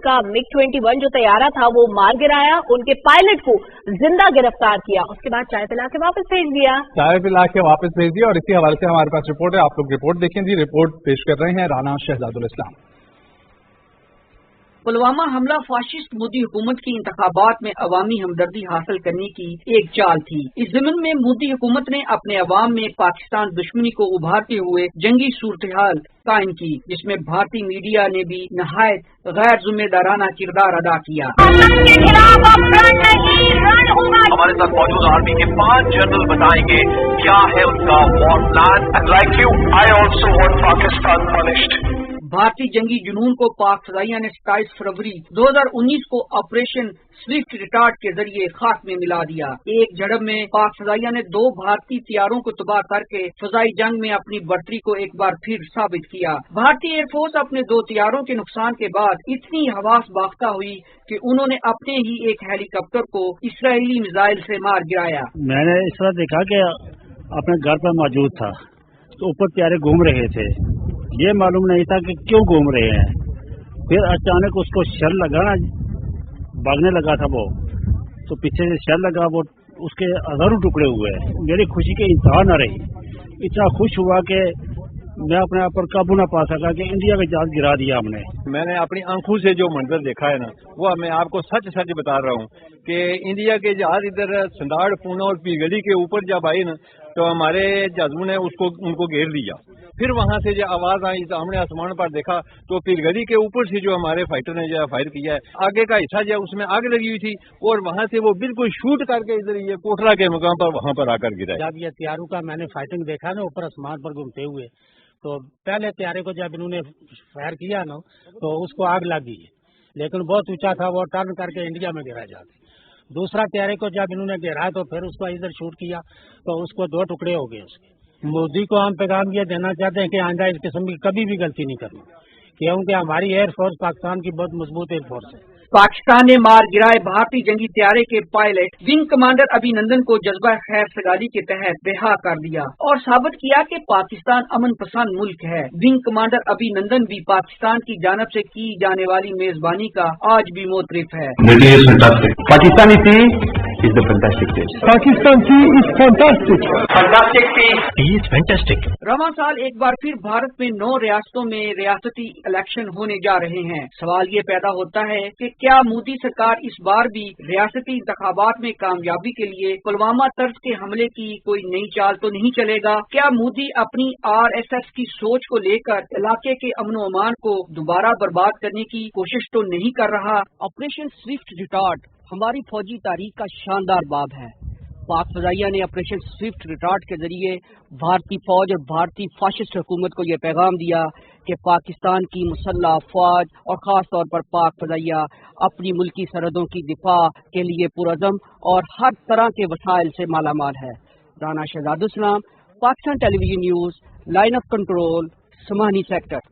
का MiG-21 जो तैयारा था वो मार गिराया, उनके पायलट को जिंदा गिरफ्तार किया, उसके बाद चाय पिला के वापस भेज दिया। चाय पिला के वापस भेज दिया। और इसी हवाले से हमारे पास रिपोर्ट है, आप लोग रिपोर्ट देखें जी। रिपोर्ट पेश कर रहे हैं राना शहजादुल इस्लाम। पुलवामा हमला फाशिस्ट मोदी हुकूमत की इंतखाबात में अवामी हमदर्दी हासिल करने की एक चाल थी। इस ज़मीन में मोदी हुकूमत ने अपने अवाम में पाकिस्तान दुश्मनी को उभारते हुए जंगी सूरत-ए-हाल कायम की, जिसमें भारतीय मीडिया ने भी नहायत गैर जिम्मेदाराना किरदार अदा किया। हमारे साथ मौजूद आर्मी के 5 जनरल बताएंगे क्या है उनका war plan. Like you I also want Pakistan punished. भारतीय जंगी जुनून को पाक फदाइया ने 27 फरवरी 2019 को ऑपरेशन स्विफ्ट रिटार्ट के जरिए खाक में मिला दिया। एक झड़प में पाक फदाइया ने 2 भारतीय तैयारों को तबाह करके फजाई जंग में अपनी बढ़तरी को एक बार फिर साबित किया। भारतीय एयरफोर्स अपने 2 तैयारों के नुकसान के बाद इतनी हवास बाख्ता हुई कि उन्होंने अपने ही एक हेलीकॉप्टर को इसराइली मिसाइल से मार गिराया। मैंने इस तरह देखा कि अपने घर पर मौजूद था तो ऊपर तैयारे घूम रहे थे, ये मालूम नहीं था कि क्यों घूम रहे हैं। फिर अचानक उसको शर लगा ना, भागने लगा था वो, तो पीछे से शर लगा, वो उसके हजारों टुकड़े हुए। मेरी खुशी के इंतहा न रही, इतना खुश हुआ कि मैं अपने आप पर काबू न पा सका कि इंडिया का जहाज गिरा दिया हमने। मैंने अपनी आंखों से जो मंजर देखा है ना, वो मैं आपको सच सच बता रहा हूँ कि इंडिया के जहाज इधर संदाड़, पूना और पीरगली के ऊपर जब आए ना, तो हमारे जहाजों ने उनको घेर लिया। फिर वहां से जो आवाज आई तो हमने आसमान पर देखा तो पीरगली के ऊपर से जो हमारे फाइटर ने जो फायर किया है, आगे का हिस्सा जो उसमें आग लगी हुई थी और वहां से वो बिल्कुल शूट करके इधर ये कोटरा के मुकाम पर वहां पर आकर गिरा। जब ये तैयारों का मैंने फाइटिंग देखा ना ऊपर आसमान पर घूमते हुए, तो पहले तैयारे को जब इन्होंने फायर किया ना तो उसको आग लगी, लेकिन बहुत ऊंचा था, वो टर्न करके इंडिया में गिरा जाते। दूसरा तैयारे को जब इन्होंने गिरा तो फिर उसको इधर शूट किया तो उसको 2 टुकड़े हो गए उसके। मोदी को हम पैगाम ये देना चाहते हैं कि आइंदा इस किस्म की कभी भी गलती नहीं करनी, क्योंकि हमारी एयरफोर्स पाकिस्तान की बहुत मजबूत एयरफोर्स है। पाकिस्तान ने मार गिराए भारतीय जंगी तैयारे के पायलट विंग कमांडर अभिनंदन को जज्बा खैर सगाली के तहत रिहा कर दिया और साबित किया कि पाकिस्तान अमन पसंद मुल्क है। विंग कमांडर अभिनंदन भी पाकिस्तान की जानब से की जाने वाली मेजबानी का आज भी मोतरिफ है। Pakistani team is the fantastic team. Pakistan team is fantastic. Fantastic team. He is fantastic. रवां साल एक बार फिर भारत में 9 रियासतों में रियासती इलेक्शन होने जा रहे हैं। सवाल ये पैदा होता है कि क्या मोदी सरकार इस बार भी रियासती इंतखाबात में कामयाबी के लिए पुलवामा तर्ज के हमले की कोई नई चाल तो नहीं चलेगा? क्या मोदी अपनी RSS की सोच को लेकर इलाके के अमन व अमान को दोबारा बर्बाद करने की कोशिश तो नहीं कर रहा? ऑपरेशन स्विफ्ट रिटार्ट हमारी फौजी तारीख का शानदार बाब है। पाक फजाइया ने ऑपरेशन स्विफ्ट रिटार्ट के जरिए भारतीय फौज और भारतीय फाशिस्ट हुकूमत को यह पैगाम दिया कि पाकिस्तान की मुसल्लह फौज और ख़ास तौर पर पाक फजाइया अपनी मुल्की सरहदों की दिफा के लिए पुरअज़म और हर तरह के वसाइल से मालामाल है। Rana Shahzadul Islam, Pakistan television news, line of control, Samani sector.